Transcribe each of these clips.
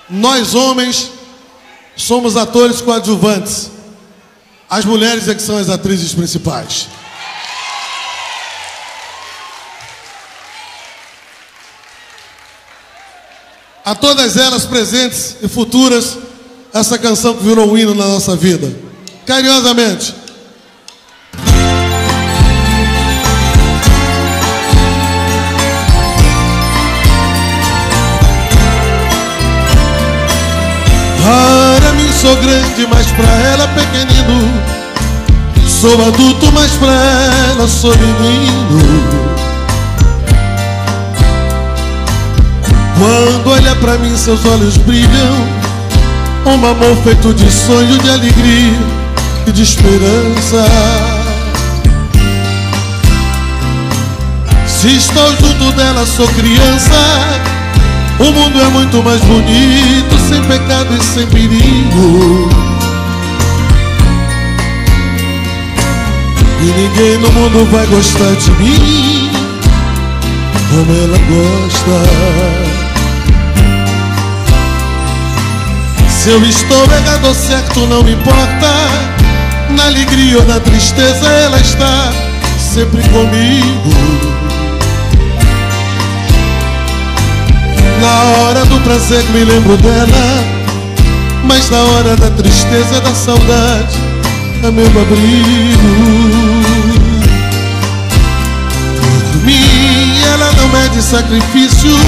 Nós, homens, somos atores coadjuvantes. As mulheres é que são as atrizes principais. A todas elas presentes e futuras, essa canção que virou um hino na nossa vida. Carinhosamente. Para mim sou grande, mas pra ela pequenino. Sou adulto, mas pra ela sou menino. Quando olha pra mim seus olhos brilham, um amor feito de sonho, de alegria e de esperança. Se estou junto dela sou criança. O mundo é muito mais bonito, sem pecado e sem perigo. E ninguém no mundo vai gostar de mim como ela gosta. Se eu estou errado ou certo não importa. Na alegria ou na tristeza ela está sempre comigo. Na hora do prazer me lembro dela, mas na hora da tristeza, da saudade, é meu abrigo. Por mim ela não mede sacrifício.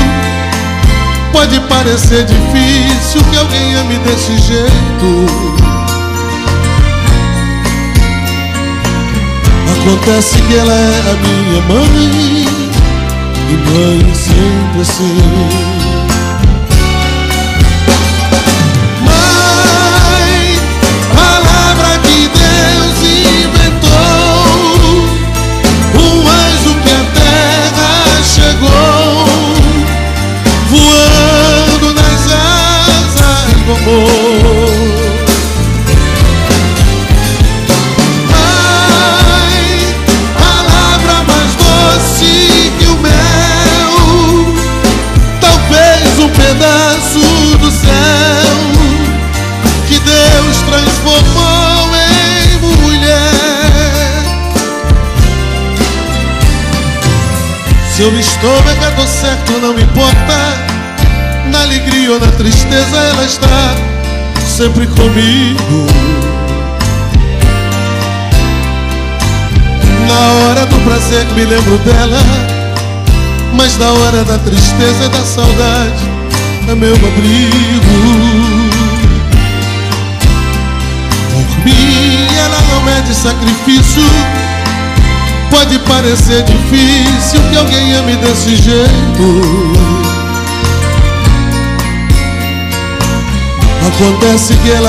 Pode parecer difícil que alguém ame desse jeito. Acontece que ela é a minha mãe, e mãe sempre assim. Mãe, palavra que Deus inventou, um anjo que a terra chegou, voando nas asas do amor. Mãe, palavra mais doce que o mel, talvez um pedaço do céu que Deus transformou em mulher. Se eu estou errado ou certo não me importa. Na alegria ou na tristeza ela está sempre comigo. Na hora do prazer me lembro dela, mas na hora da tristeza e da saudade é meu abrigo. Por mim ela não mede sacrifício. Pode parecer difícil que alguém ame desse jeito. Acontece que ela